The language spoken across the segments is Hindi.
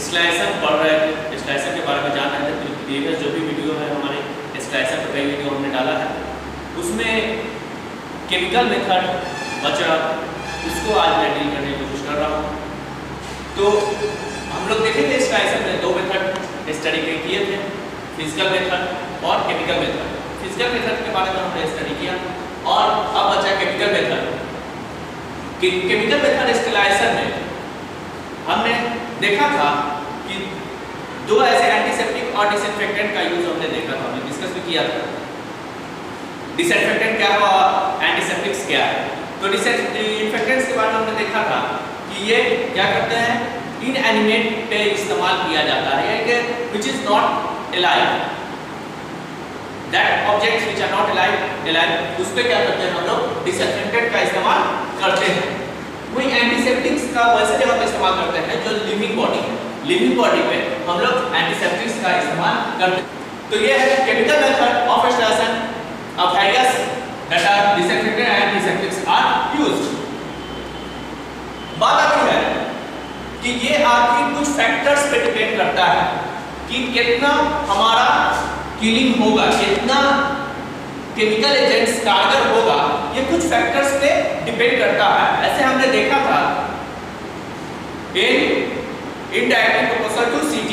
स्लाइसर पढ़ रहे थे, स्लाइसर के बारे में जान रहे थे। प्रीवियस जो भी वीडियो है हमारे स्लाइसर पर कई वीडियो हमने डाला है, उसमें केमिकल मेथड बचा, उसको आज मैं डील करने की कोशिश कर रहा हूँ। तो हम लोग देखे थे स्लाइसर में दो मेथड स्टडी किए थे, फिजिकल मेथड और केमिकल मेथड। फिजिकल मेथड के बारे में हमने स्टडी किया और अब बचा केमिकल मेथड। केमिकल मेथड स्टेलाइजर में हमने देखा था कि दो ऐसे एंटीसेप्टिक और डिसइंफेक्टेंट का यूज हमने देखा था, हमने डिस्कस भी किया था। डिसइंफेक्टेंट क्या है और एंटीसेप्टिक्स क्या है। तो डिसइंफेक्टेंट्स के बारे में हमने देखा था कि ये क्या करते हैं, इनएनिमेट पे इस्तेमाल किया जाता है, यानी कि which is not alive, that objects which are not alive, उस पे क्या करते हैं हम लोग डिसइंफेक्टेंट का इस्तेमाल करते हैं। वही एंटीसेप्टिक्स का वैसे जगह पे इस्तेमाल करते हैं जो लिविंग बॉडी है, लिविंग बॉडी पे हम लोग एंटीसेप्टिक्स का इस्तेमाल करते हैं। तो ये है chemical method of sterilization of various that are disinfectant and antiseptics are used. बात आती है कि ये आपकी कुछ फैक्टर्स पे डिपेंड करता है कि कितना हमारा किलिंग होगा, कितना केमिकल एजेंट्स कारगर होगा, ये कुछ फैक्टर्स पे डिपेंड करता है। ऐसे हमने देखा था n indirect proportional to Ct,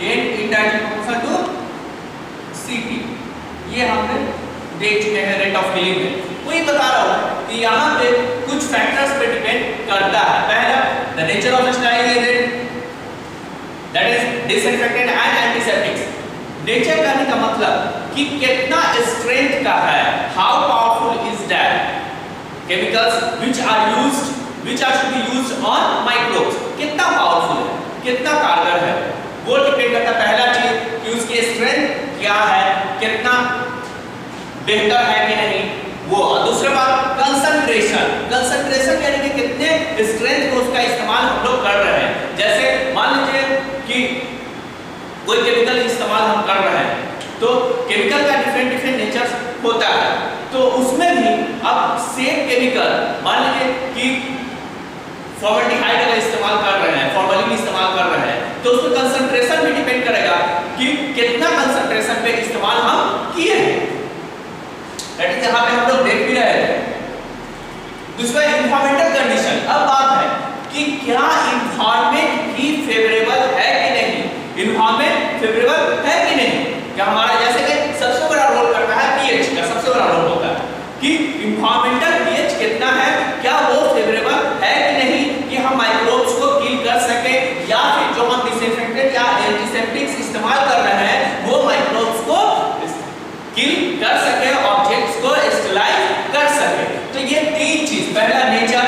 n indirect proportional to Ct, ये हमने देख चुके हैं रेट ऑफ किलिंग में। वही बता रहा हूं कि यहाँ पे कुछ फैक्टर्स पे डिपेंड करता है। पहला, the nature of sterilising agent, that is disinfectant and antiseptics. Nature कहने का मतलब कि कितना स्ट्रेंथ का है, how powerful is that chemicals which are used, which are to be used on microbes, कितना पावरफुल है, कितना कारगर है, वो डिपेंड करता है। पहला चीज कि उसकी स्ट्रेंथ क्या है, कितना बेहतर है कि नहीं, वो। दूसरा बात कंसंट्रेशन, कंसंट्रेशन यानी कि कितने स्ट्रेंथ को उसका इस्तेमाल हम लोग कर रहे हैं। जैसे मान लीजिए कि कोई केमिकल इस्तेमाल हम कर रहे हैं, तो केमिकल का डिफरेंट नेचर होता है, तो उसमें भी अब सेम केमिकल मान लीजिए कि फॉर्मल्डिहाइड का इस्तेमाल कर रहे हैं, फॉर्मलिन इस्तेमाल कर रहे हैं, तो उसमें कंसंट्रेशन भी डिपेंड करेगा कि कितना कंसंट्रेशन पे इस्तेमाल हम किए हैं। दैट इज यहां पे हम लोग देख भी रहे थे। दूसरा एनवायरमेंटल कंडीशन। अब बात है कि क्या एनवायरनमेंट ही फेवरेबल है कि नहीं, एनवायरनमेंट फेवरेबल है कि नहीं। क्या हमारा जैसे कि सबसे बड़ा रोल करता है पीएच का, सबसे बड़ा रोल होता है कि एनवायरमेंटल पीएच कितना है, क्या वो फेवरेबल है कि नहीं कि हम माइक्रोब्स को किल कर सके, या फिर जो हम डिसइंफेक्टेंट या एंटीसेप्टिक्स इस्तेमाल कर रहे हैं वो माइक्रोब्स को किल कर सके, ऑब्जेक्ट्स को स्टेलाइज कर सके। तो ये तीन चीज, पहला नेचर,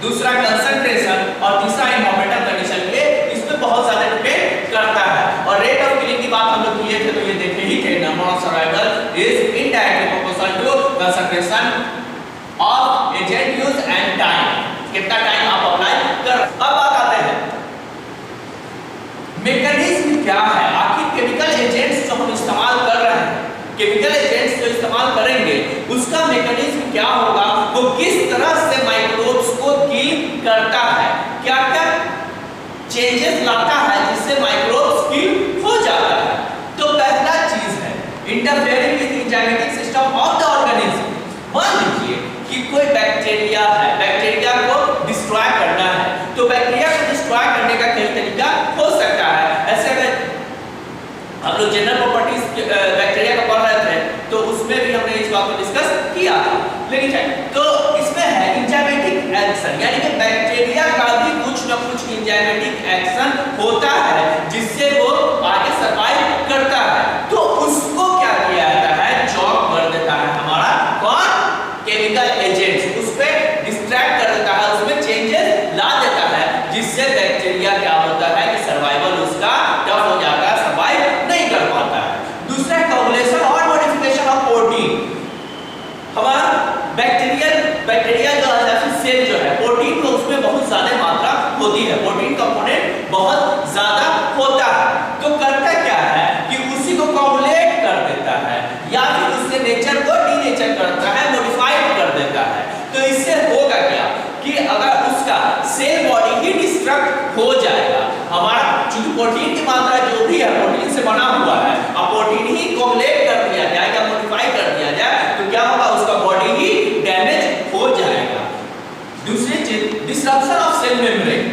दूसरा कंसंट्रेशन और तीसरा एनवायरमेंटल कंडीशन, ये इस पे बहुत ज्यादा डिपेंड करता है। और रेट ऑफ किलिंग की बात हम लोग किए थे, तो ये देखे ही थे, number of survival is indirectly proportional to concentration of agent use and time, कितना टाइम आप अप्लाई कर। अब बात आते हैं मैकेनिज्म क्या है, आखिर केमिकल एजेंट्स जो हम इस्तेमाल कर रहे हैं, केमिकल एजेंट्स जो इस्तेमाल करेंगे उसका मैकेनिज्म क्या होगा, वो किस तरह से माइक्रोब्स को किल करता है, क्या क्या चेंजेस लाता है जिससे माइक्रोब्स किल हो जाता है। तो पहला चीज है interfering with enzymatic system of the organism. मान लीजिए कि कोई बैक्टीरिया है, बैक्टीरिया को डिस्ट्रॉय करना है, तो बैक्टीरिया को डिस्ट्रॉय करने का कई तरीका हो सकता है। ऐसे अगर हम लोग जनरल प्रॉपर्टीज बैक्टीरिया का पढ़ रहे थे, तो उसमें भी हमने इस बात को डिस्कस किया था। लेकिन तो इसमें है एंजाइमेटिक एक्शन, यानी कि बैक्टीरिया का भी कुछ न कुछ एंजाइमेटिक एक्शन होता है जिससे वो आगे सर्वाइव करता है। तो उसको क्या किया जाता है, चॉक कर देता है हमारा कौन, केमिकल एजेंट्स, उस पे डिस्ट्रैक्ट कर देता है, उसमें चेंजेस ला देता है, जिससे बैक्टीरिया क्या होता है कि सर्वाइवल उसका टफ हो जाता है, सर्वाइव नहीं कर पाता है। दूसरा कोगुलेशन और मॉडिफिकेशन ऑफ प्रोटीन। हमारा बैक्टीरिया जो है, सेल जो है, प्रोटीन को उसमें बहुत ज्यादा मात्रा होती है, प्रोटीन कंपोनेंट बहुत ज्यादा होता है। तो करता क्या है कि उसी को कोगुलेट कर देता है, या फिर उसके नेचर को डीनेचर करता है, मॉडिफाइड कर देता है। तो इससे होगा क्या कि अगर उसका सेल बॉडी ही डिस्ट्रक्ट हो जाएगा, चूंकि प्रोटीन की मात्रा जो भी है प्रोटीन से बना हुआ है, अब प्रोटीन ही कोगुलेट कर दिया जाए या मॉडिफाई कर दिया जाए तो क्या होगा, उसका बॉडी ही डैमेज हो जाएगा। दूसरी चीज डिसरप्शन ऑफ सेल मेम्ब्रेन।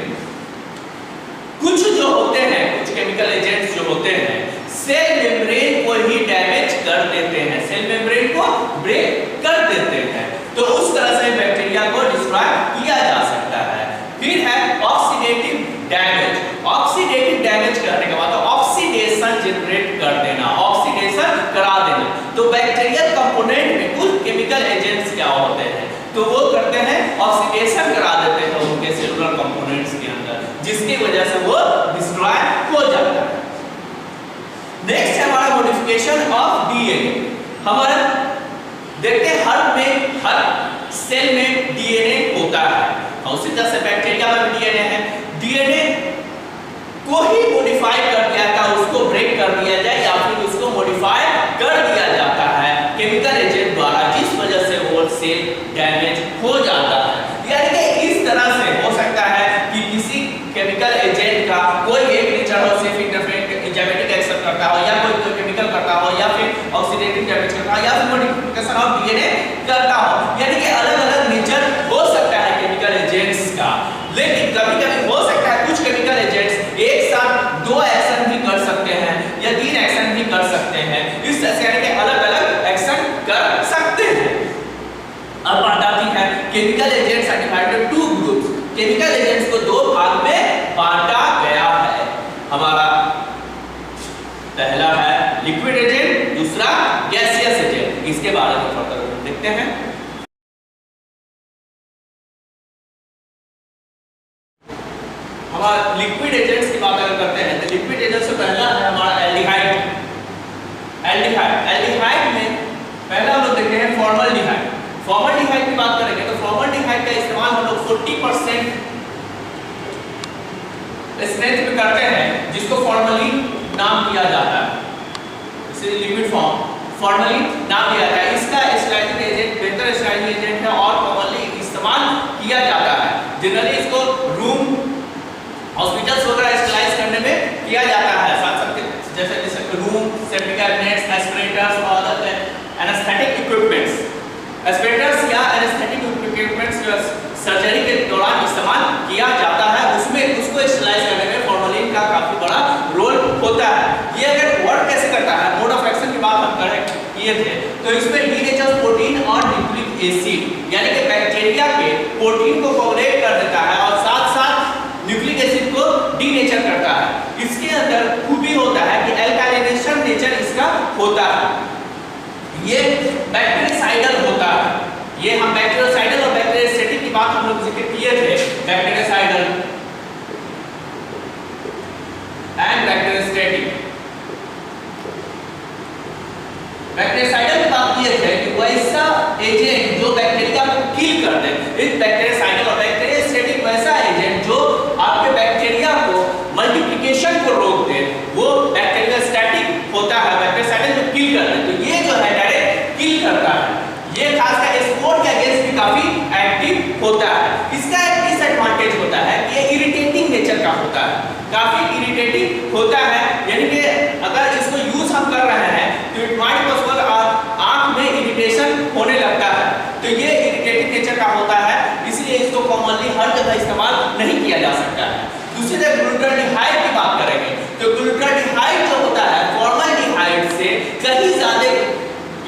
कुछ जो होते हैं, कुछ केमिकल एजेंट्स जो होते हैं सेल मेम्ब्रेन को ही डैमेज कर देते हैं, सेल मेम्ब्रेन को ब्रेक कर देते हैं, तो उस तरह से बैक्टीरिया को डिस्ट्रॉय किया जा सकता है। फिर है ऑक्सीडेटिव डैमेज। ऑक्सीडेटिव डैमेज करने के बाद ऑक्सीडेशन जनरेट कर देना, ऑक्सीडेशन करा देना। तो बैक्टीरियल कंपोनेंट में कुछ केमिकल एजेंट्स क्या होते हैं, तो वो करते हैं ऑक्सीडेशन करा देते हैं उनके सेलुलर कंपोनेंट्स के अंदर, जिसकी वजह से वो डिस्ट्रॉय हो जाता है। नेक्स्ट है हमारा मॉडिफिकेशन ऑफ डीएनए। हमारा देखते हैं हर सेल में डीएनए होता है, और उसी तरह से बैक्टीरिया में डीएनए है। डीएनए को ही मॉडिफाई कर दिया जाता है, उसको ब्रेक कर दिया जाए या फिर उसको मॉडिफाई कर दिया जाता है केमिकल एजेंट द्वारा, जिस वजह से वो सेल डैमेज हो जाता है। यानी कि इस तरह से हो सकता है कि किसी केमिकल एजेंट का कोई एक नेचर हो, सिर्फ इंटरफेरेंट एक्शन करता हो, या कोई केमिकल करता हो, या फिर ऑक्सीडेटिव डैमेज करता हो, या फिर मॉडिफिकेशन ऑफ डीएनए करता हो। यानी कि अलग-अलग नेचर हो सकता है केमिकल एजेंट्स का, लेकिन कभी-कभी हो सकता है कुछ केमिकल एजेंट्स एक साथ 2 एक्शन भी कर सकते हैं या 3 एक्शन भी कर सकते हैं। इस तरह से यानी कि अलग-अलग एक्शन कर सकते हैं। अब बात आती है chemical agents are divided into 2 groups. Chemical agents को 2 भाग में बांटा गया है। हमारा पहला है लिक्विड एजेंट, दूसरा गैसियस एजेंट। इसके बारे में फर्दर देखते हैं। हमारा लिक्विड एजेंट्स की बात अगर करते हैं तो लिक्विड एजेंट से पहला है हमारा एल्डिहाइड। एल्डिहाइड में पहला हम लोग देखते हैं फॉर्मल्डिहाइड। फॉर्मल्डिहाइड की बात करेंगे तो फॉर्मल्डिहाइड का इस्तेमाल हम लोग 40% स्ट्रेंथ में करते हैं, जिसको फॉर्मलिन नाम दिया जाता है। इसे लिक्विड फॉर्मलिन नाम दिया जाता है। इसका स्टराइजिंग एजेंट बेहतर स्टराइजिंग एजेंट है और कॉमनली इस्तेमाल किया जाता है। जनरली इसको रूम हॉस्पिटल्स वगैरह स्टरलाइज करने में किया जाता है, साथ-साथ जैसे रूम सेप्टिक कैबिनेट्स, एस्पिरेटर्स और एनेस्थेटिक इक्विपमेंट्स। एस्पिरेटर्स या एनेस्थेटिक इक्विपमेंट्स सर्जरी के दौरान इस्तेमाल किया जाता है, उसमें उसको स्टरलाइज करने में फॉर्मलिन का काफी बड़ा रोल होता है। ये अगर वर्क कैसे करता है, मोड ऑफ एक्शन की बात हम करें किए थे, तो इसमें डीनेचर प्रोटीन और न्यूक्लिक एसिड यानी कि बैक्टीरिया के प्रोटीन को कोगुलेट कर देता है और साथ-साथ न्यूक्लिक एसिड को डीनेचर करता है। इसके अंदर खूबी होता है कि एल्काइलेशन नेचर इसका होता है। ये बैक्टीरियासाइडल होता है। ये हम बैक्टीरियासाइडल और बैक्टीरियास्टैटिक की बात हम लोग जिक्र किए थे, बैक्टीरियासाइडल एंड बैक्टीरियास्टैटिक। बैक्टीरियासाइडल की बात किए थे कि वैसा एजेंट जो बैक्टीरिया को किल कर दे, इस बैक्टीरियासाइडल और बैक्टीरियास्टैटिक वैसा एजेंट जो आपके बैक्टीरिया को मल्टीप्लिकेशन को रोक दे, वो बैक्टीरियास्टैटिक होता है। बैक्टीरियासाइडल जो किल कर दे, तो ये जो है डायरेक्ट किल करता है। ये खासकर स्पोर के अगेंस्ट भी काफी एक्टिव होता है। इसका एक डिसएडवांटेज होता है कि ये इरिटेटिंग नेचर का होता है, काफी इरिटेटिंग होता है। यानी कि अगर इसको यूज हम कर रहे हैं तो इट माइट पॉसिबल आंख में इरिटेशन होने लगता है, तो ये इरिटेटिंग नेचर का होता है, इसलिए इसको कॉमनली हर जगह इस्तेमाल नहीं किया जा सकता है। दूसरी तरफ ग्लूटाल्डिहाइड की बात करेंगे तो ग्लूटाल्डिहाइड जो होता है फॉर्मल्डिहाइड से कहीं ज्यादा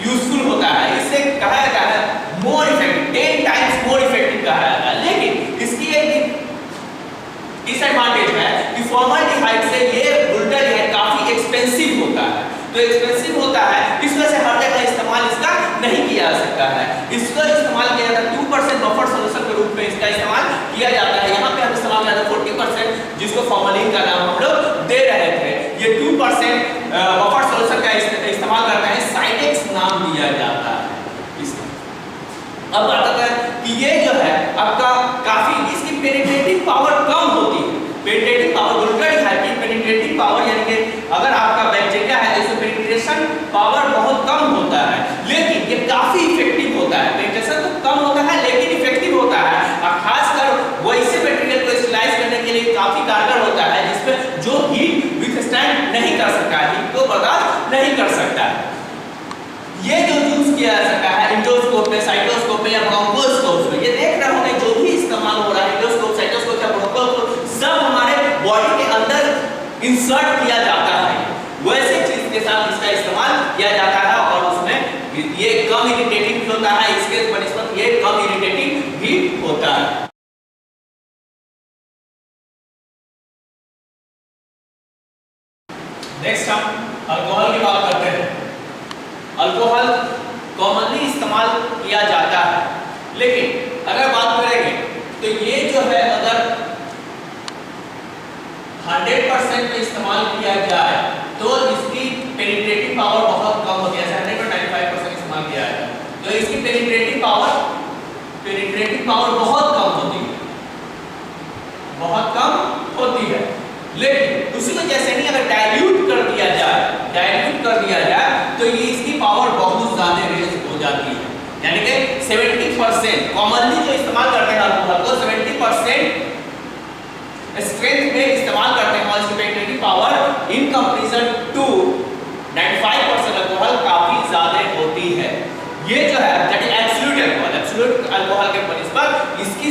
यूजफुल होता है। इससे कहा जाता है more effective, 10 times more effective कहा जाता है। लेकिन इसकी एक डिसएडवांटेज है कि फॉर्मल्डिहाइड से ये ग्लूटाल्डिहाइड काफी एक्सपेंसिव होता है, तो एक्सपेंसिव होता है इस वजह से हर जगह इस्तेमाल इसका नहीं किया जा सकता है। इसका इस्तेमाल किया जाता है 2% बफर सॉल्यूशन के रूप में इसका इस्तेमाल किया जाता है। यहाँ पे हम इस्तेमाल किया जाता है 40%, जिसको फॉर्मलिन का नाम हम लोग दे रहे थे। ये 2% बफर सॉल्यूशन का इस्तेमाल करते हैं, साइडेक्स नाम दिया जाता है इसका। अब बात आता है कि ये जो है आपका काफी इसकी पेनिट्रेटिंग पावर कम होती है। पेनिट्रेटिंग पावर ग्लूटाल्डिहाइड की पेनिट्रेटिंग पावर यानी कि अगर आपका बैक्टीरिया है तो पेनिट्रेशन पावर बहुत कम होता है, लेकिन ये काफी इफेक्टिव होता है। पेनिट्रेशन तो कम होता है लेकिन इफेक्टिव होता है, और खासकर वैसे मटेरियल को स्लाइस करने के लिए काफी कारगर होता है जिसमें जो हीट नहीं कर सकता है, हीट को बर्दाश्त नहीं कर सकता है। ये जो यूज किया जा सकता है इंडोस्कोप में, साइटोस्कोप में या ब्रोंकोस्कोप में, ये देख रहे होंगे जो भी इस्तेमाल हो रहा है इंडोस्कोप, साइटोस्कोप या ब्रोंकोस्कोप, सब हमारे बॉडी के अंदर इंसर्ट किया जाता है। वैसे चीज के साथ इसका इस्तेमाल किया जाता है और उसमें ये कम इरिटेटिंग भी होता है, इसके बनिस्बत ये कम इरिटेटिंग भी होता है। नेक्स्ट हम अल्कोहल की बात करते हैं। अल्कोहल कॉमनली इस्तेमाल किया जाता है, लेकिन अगर बात करेंगे तो ये जो है अगर 100% में इस्तेमाल किया जाए तो इसकी पेनिट्रेटिंग पावर बहुत कम होती है। 100 में 95% इस्तेमाल किया है तो इसकी पेनिट्रेटिंग पावर बहुत कम होती है, बहुत कम होती है। लेकिन उसी को जैसे नहीं अगर डाइल्यूट कर दिया जाए तो ये इसकी पावर बहुत ज्यादा रेज हो जाती है। यानी कि 70% कॉमनली जो इस्तेमाल करते हैं अल्कोहल को 70% स्ट्रेंथ में इस्तेमाल करते हैं और इसकी penetrating power in comparison to 95% alcohol काफी ज्यादा होती है। ये जो है दैट इज एब्सोल्यूट अल्कोहल के बनिस्बत इसकी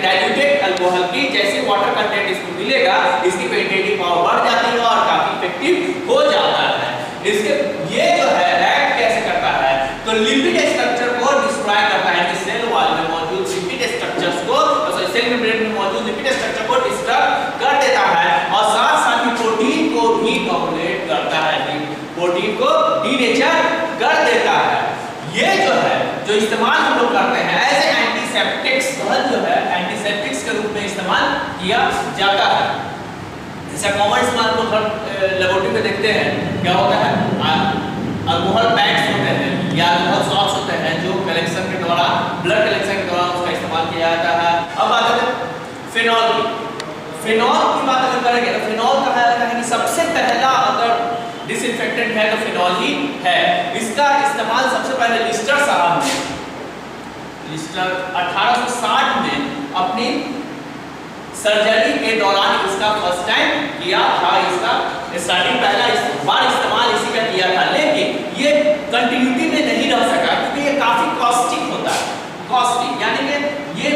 डाइल्यूटेड अल्कोहल की जैसे वाटर कंटेंट इसको मिलेगा, इसकी पेनिट्रेटिंग पावर बढ़ जाती है और काफी इफेक्टिव हो जाता है। इसके ये जो है एक्ट कैसे करता है तो लिपिड स्ट्रक्चर को डिस्ट्रॉय करता है, सेल वॉल में मौजूद लिपिड स्ट्रक्चर्स को, सेल मेम्ब्रेन में मौजूद लिपिड स्ट्रक्चर को डिस्टर्ब कर देता है और साथ ही प्रोटीन को भी डोमिनेट करता है, प्रोटीन को डीनेचर कर देता है। ये जो है जो इस्तेमाल हम लोग करते हैं एज ए एंटीसेप्टिक्स, जो है एंटीसेप्टिक्स के रूप में इस्तेमाल किया जाता है। जैसे कॉमन इस्तेमाल हम लोग लेबोरेटरी में देखते हैं क्या होता है, अल्कोहल पैड्स होते हैं या अल्कोहल सॉल्ट्स होते हैं जो कलेक्शन के दौरान, ब्लड कलेक्शन के दौरान उसका इस्तेमाल किया जाता है। अब बात करें फिनॉल की बात अगर करेंगे तो फिनॉल कहा जाता है कि सबसे पहला अगर डिसइंफेक्टेंट है तो फिनॉल ही है। इसका इस्तेमाल सबसे पहले लिस्टर साहब ने 1860 में अपनी सर्जरी के दौरान इसका फर्स्ट टाइम किया था। इसका स्टार्टिंग पहला बार इस्तेमाल इसी का किया था, लेकिन ये कंटिन्यूटी में नहीं रह सका क्योंकि ये काफी कॉस्टिक होता है। कॉस्टिक यानी कि ये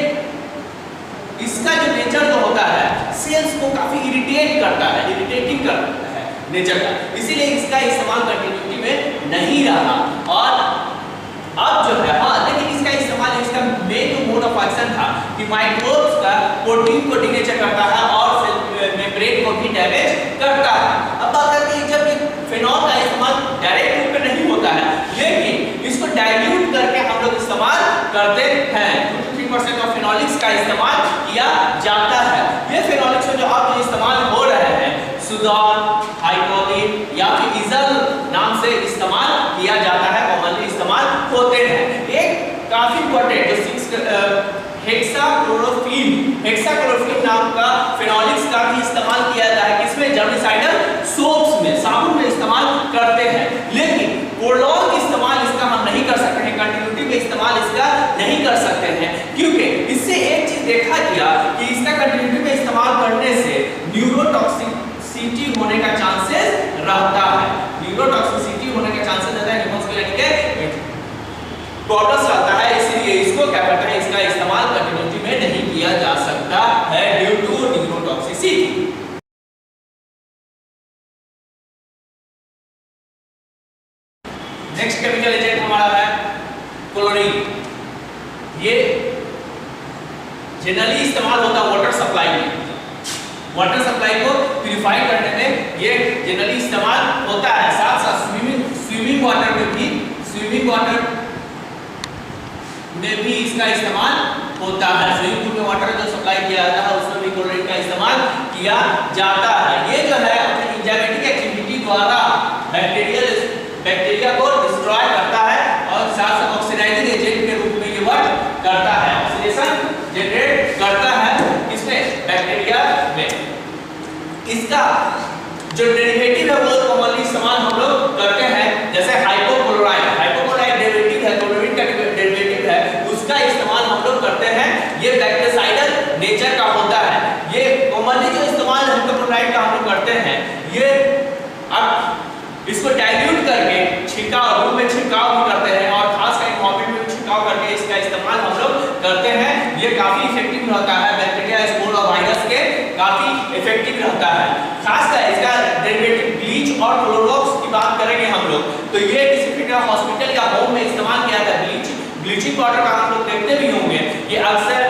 इसका जो नेचर जो होता है सेल्स को काफी इरिटेट करता है, इरिटेटिंग करता है नेचर का, इसीलिए इसका इस्तेमाल कंटिन्यूटी में नहीं रहा। और अब जो है लेकिन इसका इस्तेमाल, इसका मेन जो मोड ऑफ एक्शन था कि माइक्रोब्स का प्रोटीन को डीनेचर करता है और सेल मेम्ब्रेन को भी डैमेज करता है। अब बात करते हैं जब फिनॉल का इस्तेमाल डायरेक्ट रूप में नहीं होता है लेकिन इसको डाइल्यूट करके हम लोग इस्तेमाल करते हैं, 2-3% ऑफ फिनॉलिक्स का इस्तेमाल किया जाता है। ये फिनॉलिक्स जो अब जो इस्तेमाल हो रहे हैं सुडॉन, हाइड्रोलिन या फिर इजल नाम से इस्तेमाल किया जाता है, कॉमनली इस्तेमाल होते हैं। एक काफी इंपॉर्टेंट जो हेक्साक्लोरोफिन नाम का फिनॉलिक्स का भी इस्तेमाल किया जाता है, किसमें, जर्मिसाइडल सोप्स में, साबुन में इस्तेमाल करते हैं। लेकिन प्रोलॉन्ग इस्तेमाल इसका हम नहीं कर सकते हैं, कंटिन्यूटी में इस्तेमाल इसका नहीं कर सकते हैं क्योंकि इससे एक चीज देखा गया कि इसका कंटिन्यूटी में इस्तेमाल करने से न्यूरोटॉक्सिसिटी होने का चांसेस रहता है, न्यूरोटॉक्सिसिटी होने का चांसेस रहता है, प्रॉब्लम्स रहता है। इसलिए इसको क्या करते हैं, इसका इस्तेमाल कंटिन्यूटी में नहीं किया जा सकता है due to neurotoxicity. Next chemical agent हमारा है क्लोरीन। ये जनरली इस्तेमाल होता है वाटर सप्लाई में, वाटर सप्लाई को प्यूरिफाई करने में ये जनरली इस्तेमाल होता है। साथ साथ स्विमिंग वाटर में भी, स्विमिंग वाटर में भी इसका इस्तेमाल होता है। स्विमिंग पूल में वाटर जो सप्लाई किया जाता है उसमें भी क्लोरीन का इस्तेमाल किया जाता है। ये जो है अपनी एंजाइमेटिक एक्टिविटी द्वारा बैक्टीरिया को डिस्ट्रॉय करता है और साथ साथ ऑक्सीडाइजिंग एजेंट के रूप में ये वर्क करता है, ऑक्सीडेशन जनरेट करता है इसमें बैक्टीरिया में। इसका जो डेरिवेटिव है वो कॉमनली इस्तेमाल हम लोग करते हैं, जैसे हाइपोक्लोराइड डेरिवेटिव है, क्लोरीन का डेरिवेटिव है, उसका इस्तेमाल हम लोग करते हैं। ये बैक्टीरियासाइडल नेचर का होता है। ये कॉमनली जो इस्तेमाल हाइपोक्लोराइड का हम लोग करते हैं ये अब इसको डाइल्यूट करके छिड़काव रूम में छिड़काव भी करते हैं और खास कर इन्वायरमेंट में छिड़काव करके इसका इस्तेमाल हम लोग करते हैं। ये काफी इफेक्टिव रहता है, बैक्टीरिया, स्पोर और वायरस के काफी इफेक्टिव रहता है। खासकर इसका डेरिवेटिव ब्लीच और क्लोरोक्स की बात करेंगे हम लोग तो ये किसी भी हॉस्पिटल या होम में इस्तेमाल किया जाता है। ब्लीचिंग पाउडर का आप लोग देखते भी होंगे कि अक्सर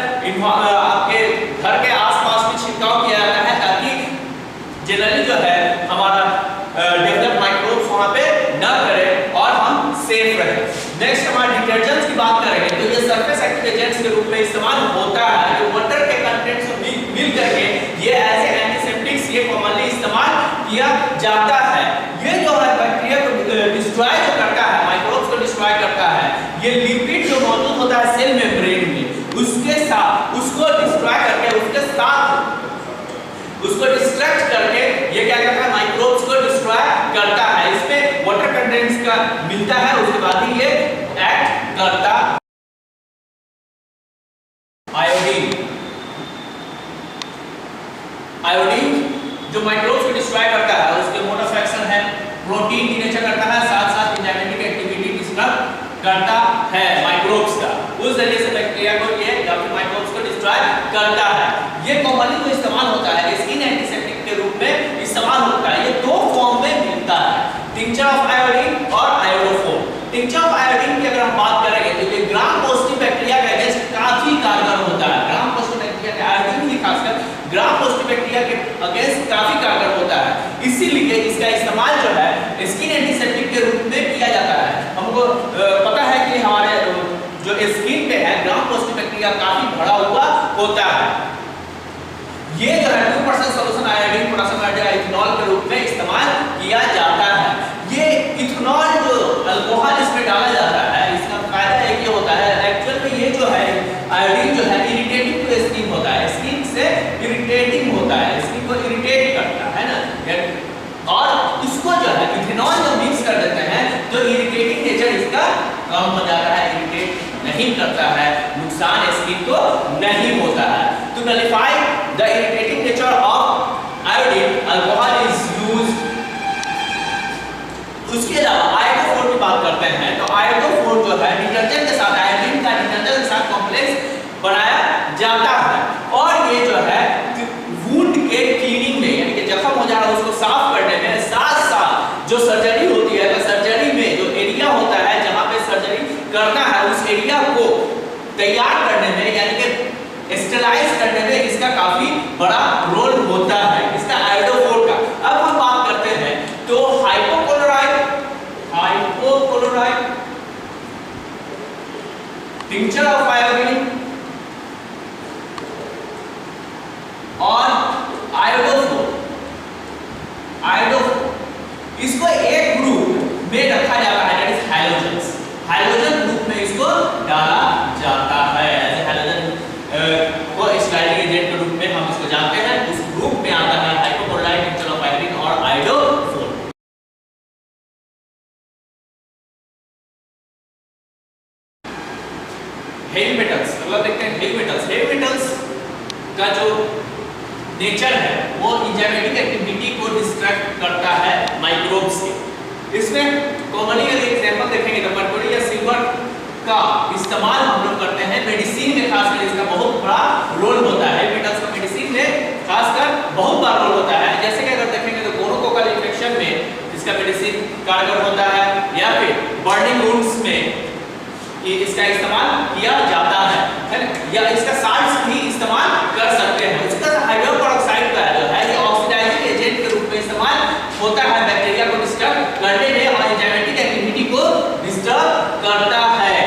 आपके घर के आसपास में छिड़काव किया जाता है ताकि जनरली जो है हमारा डेवलप माइक्रोब्स वहां पे न करे और हम सेफ रहे। नेक्स्ट हमारे डिटर्जेंट्स की बात करेंगे तो ये सरफेस एक्टिव एजेंट्स के रूप में इस्तेमाल होता है। ये वाटर के कंटेंट से मिल करके ये एज ए एंटीसेप्टिक्स ये कॉमनली इस्तेमाल किया जाता है। ये जो है बैक्टीरिया को डिस्ट्रॉय जो करता है, माइक्रोब्स को डिस्ट्रॉय करता है। ये लिपिड जो मौजूद होता है सेल मेम्ब्रेन में उसके साथ उसको डिस्ट्रॉय करके उसके साथ उसको डिस्ट्रैक्ट करके ये क्या करता है, माइक्रोब्स को डिस्ट्रॉय करता है। इसमें वाटर कंटेंट्स का मिलता है, उसके बाद ही ये एक्ट करता। आयोडीन, आयोडीन जो माइक्रोब्स को डिस्ट्रॉय करता है उसके मोड ऑफ एक्शन है प्रोटीन की नेचर करता है, साथ साथ एंजाइमेटिक एक्टिविटी डिस्टर्ब करता है माइक्रोब्स का। उस जरिए से बैक्टीरिया को ये या फिर माइक्रोब्स को डिस्ट्रॉय करता है। ये कॉमनली जो इस्तेमाल होता है स्किन एंटीसेप्टिक के रूप में इस्तेमाल होता है। ये दो फॉर्म में मिलता है, टिंचर ऑफ आयोडीन और आयोडोफोर। टिंचर ऑफ आयोडीन की अगर हम बात करेंगे तो ये ग्राम पॉजिटिव बैक्टीरिया के अगेंस्ट काफी कारगर होता है। ग्राम पॉजिटिव बैक्टीरिया के आयोडीन की खासकर ग्राम पॉजिटिव बैक्टीरिया के अगेंस्ट काफी कारगर होता है। इसीलिए इसका इस्तेमाल जो है स्किन एंटीसेप्टिक के रूप में किया जाता है। हमको पता है कि हमारे जो स्किन पे है ग्राम पॉजिटिव बैक्टीरिया काफी भरा हुआ होता है। ये जो है 2% सॉल्यूशन आयोडीन पोटेशियम इथेनॉल के रूप में इस्तेमाल किया जाता है। ये इथेनॉल जो अल्कोहल इसमें डाला जाता है इसका फायदा एक ये होता है, एक्चुअल में ये जो है आयोडीन जो है इरिटेटिंग टू स्किन होता है, स्किन से इरिटेटिंग होता है, स्किन को इरिटेट करता है ना। और इसको जो है इथेनॉल जब मिक्स कर देते हैं तो इरिटेटिंग नेचर इसका कम हो जाता है, इरिटेट नहीं करता है, नुकसान स्किन को नहीं होता है। To nullify the irritating nature of iodine alcohol is used. उसके अलावा आयोडोफोर की बात करते हैं तो आयोडोफोर जो है डिटर्जेंट के साथ आयोडीन का डिटर्जेंट के साथ कॉम्प्लेक्स बनाया जाता है और ये जो है वुंड के क्लीनिंग में यानी कि जख्म हो जाए उसको साफ करने में, साथ साथ जो सर्जरी होती है तो सर्जरी में जो एरिया होता है जहां पे सर्जरी करना है उस एरिया को तैयार करने में यानी कि स्टेलाइज करने में इसका काफी बड़ा रोल होता है इसका आयोडोफोर का। अब हम बात करते हैं तो हाइपोक्लोराइड टिंचर ऑफ आयोडीन और आयोडोफोर इसको एक ग्रुप में रखा जाता है that is halogens. Halogen group में इसको डाला जाता है एज हैलोजन को स्टाइलिंग एजेंट के रूप में हम इसको जानते हैं। उस ग्रुप में आता है हाइपोक्लोराइड टिंचर ऑफ आयोडीन और आयोडोफोर। हेवी मेटल्स मतलब देखते हैं हेवी मेटल्स का जो नेचर है वो एंजाइमेटिक एक्टिविटी को डिस्ट्रैक्ट करता है माइक्रोब्स के। इसमें कॉमनली अगर एग्जांपल देखेंगे तो मर्क्यूरी या सिल्वर का इस्तेमाल हम लोग करते हैं मेडिसिन में, खासकर इसका बहुत बड़ा रोल होता है। मेटल्स का मेडिसिन में खासकर बहुत बड़ा रोल होता है। जैसे कि अगर देखेंगे तो गोनोकोकल इन्फेक्शन में इसका मेडिसिन कारगर होता है या फिर बर्निंग वुंड्स में इसका इस्तेमाल किया जाता है या इसका साल्ट्स भी इस्तेमाल कर सकते हैं। उसका हाइड्रोजन पेरोक्साइड का जो है ये ऑक्सीडाइजिंग एजेंट के रूप में इस्तेमाल होता है बैक्टीरिया को डिस्टर्ब करने में और एंजाइमेटिक एक्टिविटी को डिस्टर्ब करता है।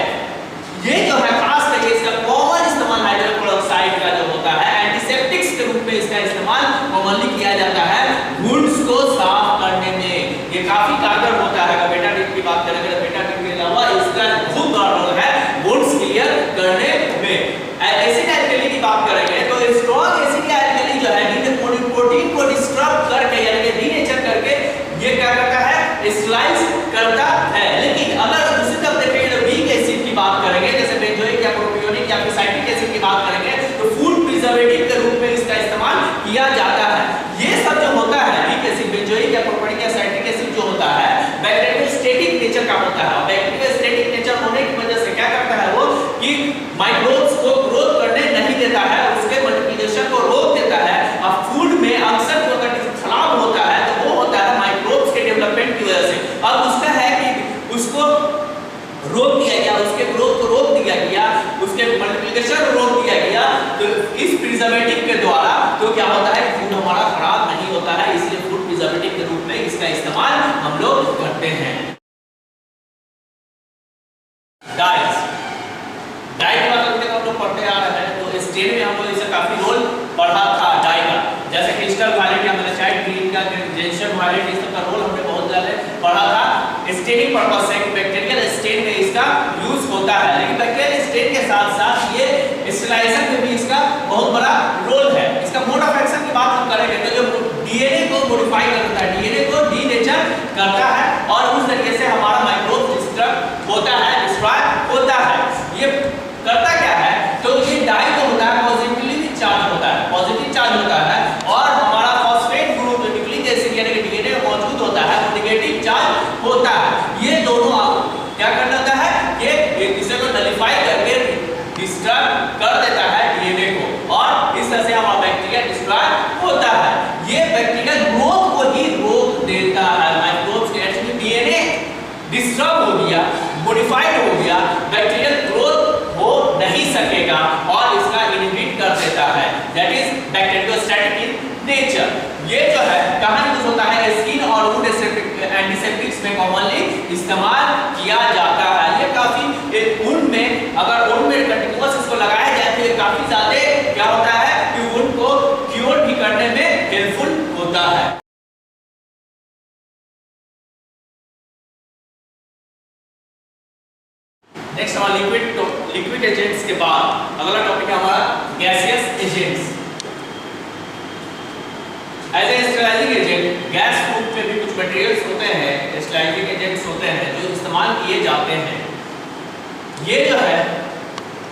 ये जो है खास करके इसका कॉमन इस्तेमाल हाइड्रोजन पेरोक्साइड का जो होता है एंटीसेप्टिक्स के रूप में इसका इस्तेमाल कॉमनली किया जाता है वुंड्स को साफ करने में। ये काफी कारगर होता है। अगर बेटाडीन की बात करें तो बेटाडीन के अलावा इसका बहुत बड़ा रोल है वुंड्स क्लियर करने में। एसिड एल्कली की बात करेंगे तो स्ट्रॉन्ग एसिड एल्कली जो है प्रोटीन को डिस्टर्ब करके यानी कि डीनेचर करके ये क्या करता है स्लाइस करता है। लेकिन अगर दूसरी तरफ देखेंगे तो वीक एसिड की बात करेंगे जैसे बेंजोइक या प्रोपियोनिक या फिर साइट्रिक एसिड की बात करेंगे तो फूड प्रिजर्वेटिव के रूप में इसका इस्तेमाल किया जाता है। ये सब जो होता है वीक एसिड बेंजोइक या प्रोपियोनिक या साइट्रिक एसिड जो होता है बढ़ता है। बैक्टीरिया स्टैटिक नेचर होने की वजह से क्या करता है वो कि माइक्रोब्स को ग्रोथ करने नहीं देता है, उसके मल्टीप्लिकेशन को रोक देता है। अब फूड में अक्सर जो अगर खराब होता है तो वो होता है माइक्रोब्स के डेवलपमेंट की वजह से। अब उसका है कि उसको रोक दिया गया, उसके ग्रोथ को रोक दिया गया, उसके मल्टीप्लिकेशन को रोक दिया गया तो इस प्रिजर्वेटिव के द्वारा तो क्या होता है फूड हमारा खराब नहीं होता है, इसलिए फूड प्रिजर्वेटिव के रूप में इसका इस्तेमाल हम लोग करते हैं। डाइस डाई का मतलब हम लोग पढ़ते आ रहे हैं तो स्टेन में हम लोग इसका काफी रोल पढ़ा था डाई का, जैसे क्रिस्टल वायलेट या मैग्नेटाइट ग्रीन का जेंशन वायलेट इस सब का रोल हमने बहुत ज्यादा पढ़ा था। स्टेनिंग पर्पस से बैक्टीरियल स्टेन में इसका यूज होता है, लेकिन बैक्टीरियल स्टेन के साथ साथ ये स्टरलाइजेशन में भी इसका बहुत बड़ा रोल है। इसका मोड ऑफ एक्शन की बात हम करेंगे तो जो डीएनए को मॉडिफाई करता है, डीएनए को डीनेचर करता है और उस तरीके से हमारा माइक्रोब डिस्ट्रक्ट होता है, डिस्ट्रॉय होता है। ये करता क्या है तो ये डाई जो होता है पॉजिटिवली चार्ज होता है, पॉजिटिव चार्ज होता है और हमारा फॉस्फेट ग्रुप न्यूक्लिक एसिड यानी कि डीएनए में मौजूद होता है वो नेगेटिव चार्ज होता है। ये दोनों क्या कर देता है ये एक दूसरे को नलिफाई करके डिस्ट्रॉय कर देता है डीएनए को और इस तरह से हमारा बैक्टीरिया डिस्ट्रॉय होता है। ये बैक्टीरिया ग्रोथ को ही रोक देता है, माइक्रोब्स के एक्चुअली डीएनए डिस्टर्ब हो गया, मॉडिफाइड हो गया, बैक्टीरियल ग्रोथ हो नहीं सकेगा और इसका इनहिबिट कर देता है। That is bacteriostatic in nature. ये जो है कहां यूज होता है स्किन और वुंड एंटीसेप्टिक्स में कॉमनली इस्तेमाल किया जाता है। ये काफी वुंड में अगर वुंड में कंटीन्यूअस इसको लगाया जाए तो ये काफी ज्यादा क्या होता है कि वुंड को क्योर भी करने में हेल्पफुल होता है। नेक्स्ट हमारा लिक्विड एजेंट्स के बाद अगला टॉपिक है हमारा gaseous agents. As a sterilizing agent gas रूप में भी कुछ मटेरियल्स होते हैं, स्टरलाइजिंग एजेंट्स होते हैं जो इस्तेमाल किए जाते हैं। ये जो है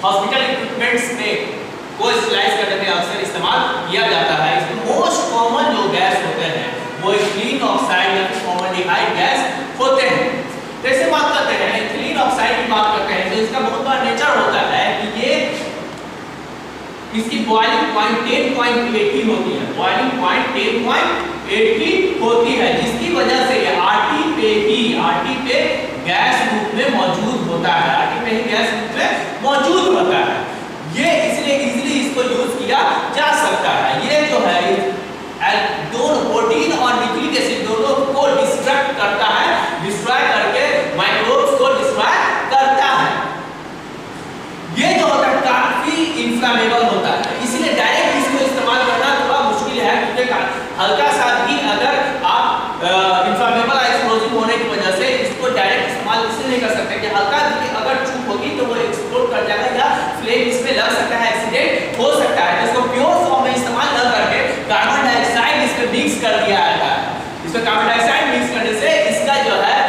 हॉस्पिटल इक्विपमेंट्स में को स्टरलाइज करने में अक्सर इस्तेमाल किया जाता है। इसमें मोस्ट कॉमन जो गैस होते हैं वो इथिलीन ऑक्साइड या फॉर्मल्डिहाइड गैस होते हैं। जैसे बात करते हैं इथिलीन ऑक्साइड की बात करते हैं तो इसका बहुत बड़ा नेचर होता है कि ये इसकी बॉइलिंग पॉइंट 10.8 की होती है, बॉइलिंग पॉइंट 10.8 की होती है, जिसकी वजह से ये आरटी पे गैस रूप में मौजूद होता है, आरटी पे ही गैस रूप में मौजूद होता है। ये इसलिए इजीली इसको यूज किया जा सकता है। ये जो है दोनों प्रोटीन और न्यूक्लिक एसिड दोनों को डिस्ट्रक्ट करता है, डिस्ट्रॉय करके माइक्रोब्स को डिस्ट्रॉय करता है। ये जो होता है काफी इन्फ्लेमेबल होता है, इसलिए डायरेक्ट इसको इस्तेमाल करना थोड़ा मुश्किल है क्योंकि हल्का सा भी अगर आप इन्फ्लेमेबल एक्सप्लोजिव होने की वजह से इसको डायरेक्ट इस्तेमाल इसलिए नहीं कर सकते कि हल्का भी अगर चूक होगी तो वो एक्सप्लोड कर जाएगा या फ्लेम इसमें लग सकता है, एक्सीडेंट हो सकता है। इसको प्योर फॉर्म में इस्तेमाल न करके कार्बन डाइऑक्साइड इसमें मिक्स कर दिया जाता है। इसमें कार्बन डाइऑक्साइड मिक्स करने से इसका जो है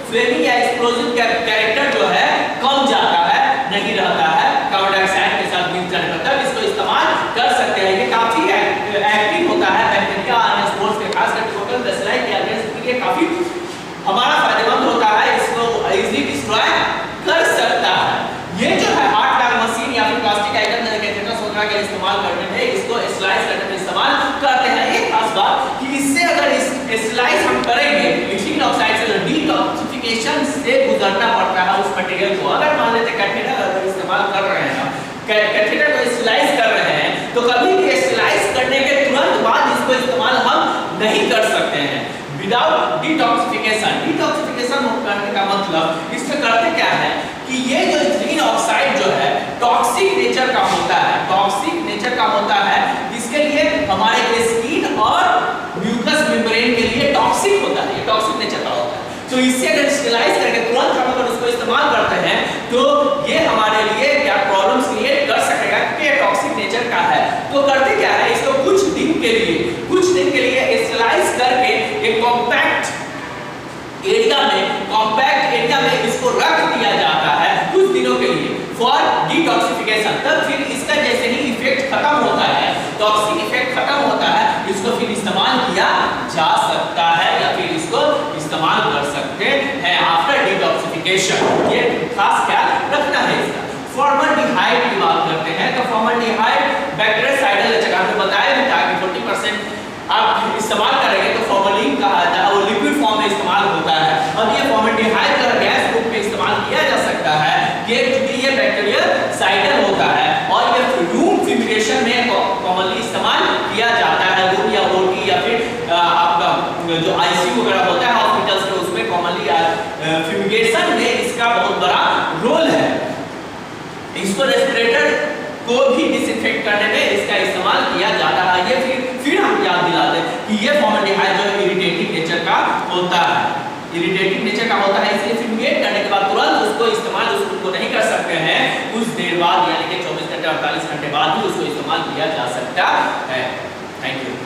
फ्लेमिंग या एक्सप्लोजिव कैरेक्टर जो है कम जाता है, नहीं रहता है। कार्बन डाइऑक्साइड के साथ मिक्स करने पर तब इसको इस्तेमाल कर सकते हैं। ये काफी एक्टिव होता है बैक्टीरिया और स्पोर्स के खास करके टोटल बेसिलाई के अगेंस्ट के लिए काफी हमारा फायदेमंद होता है, इसको इजीली डिस्ट्रॉय कर सकता है। ये जो है हार्ड टाग मशीन या फिर प्लास्टिक आइटम कैथेटर्स वगैरह के इस्तेमाल करने में इसको स्लाइस करने में इस्तेमाल करते हैं। एक खास बात कि इससे अगर इस स्लाइस हम करेंगे इथिलीन ऑक्साइड से डिटॉक्सिफिकेशन से गुजरना पड़ता है उस मटेरियल को। अगर मान लेते कैथेटर अगर इस्तेमाल कर रहे हैं, कैथेटर को स्लाइस कर रहे हैं तो कभी भी स्लाइस करने के तुरंत बाद इसको इस्तेमाल हम नहीं कर सकते हैं विदाउट डिटॉक्सिफिकेशन। डिटॉक्सिफिकेशन करने का मतलब इसमें करते क्या है कि ये जो इथिलीन ऑक्साइड जो है टॉक्सिक नेचर का होता है, टॉक्सिक नेचर का होता है। इसके लिए हमारे स्किन और म्यूकस मेम्ब्रेन के लिए टॉक्सिक होता है, ये टॉक्सिक नेचर का होता है। तो इससे अगर स्टरलाइज करके तुरंत हम अगर उसको इस्तेमाल करते हैं तो ये हमारे लिए क्या प्रॉब्लम्स क्रिएट कर सकेगा क्योंकि ये टॉक्सिक नेचर का है। तो करते क्या है इसको कुछ दिन के लिए स्टरलाइज करके एक कॉम्पैक्ट एरिया में इसको रख दिया जाता है कुछ दिनों के लिए फॉर डिटॉक्सिफिकेशन। तब फिर इसका जैसे ही इफेक्ट खत्म होता है, टॉक्सिक इफेक्ट खत्म होता है, इसको फिर इस्तेमाल किया जा सकता है या फिर इसको इस्तेमाल कर सकते हैं आफ्टर खास ख्याल रखना है इसका। फॉर्मल्डिहाइड की बात करते हैं तो फॉर्मल्डिहाइड बैक्टीरियासाइडल एजेंट, आपने बताया भी था कि 40% आप इस्तेमाल करेंगे तो फॉर्मलिन कहा जाता है, वो लिक्विड फॉर्म में इस्तेमाल होता है। अब ये फॉर्मल्डिहाइड का गैस रूप में इस्तेमाल किया जा सकता है कि क्योंकि ये बैक्टीरियासाइडल होता है और ये रूम फ्यूमिगेशन में कॉमनली इस्तेमाल किया जाता है। रूम या ओटी या फिर आपका जो आईसीयू वगैरह होता है हॉस्पिटल्स में, उसमें कॉमनली फ्यूमिगेशन में इसका बहुत बड़ा रोल है। इसको रेस्पिरेटर को भी डिसइंफेक्ट करने में इसका इस्तेमाल किया जाता है। ये फिर हम याद दिलाते हैं कि ये फॉर्मल्डिहाइड जो इरिटेटिंग नेचर का होता है, इरिटेटिंग नेचर का होता है, इसलिए फ्यूमिगेट करने के बाद तुरंत उसको इस्तेमाल उसको नहीं कर सकते हैं, कुछ देर बाद यानी कि 24 घंटे 48 घंटे बाद ही उसको इस्तेमाल किया जा सकता है। Thank you.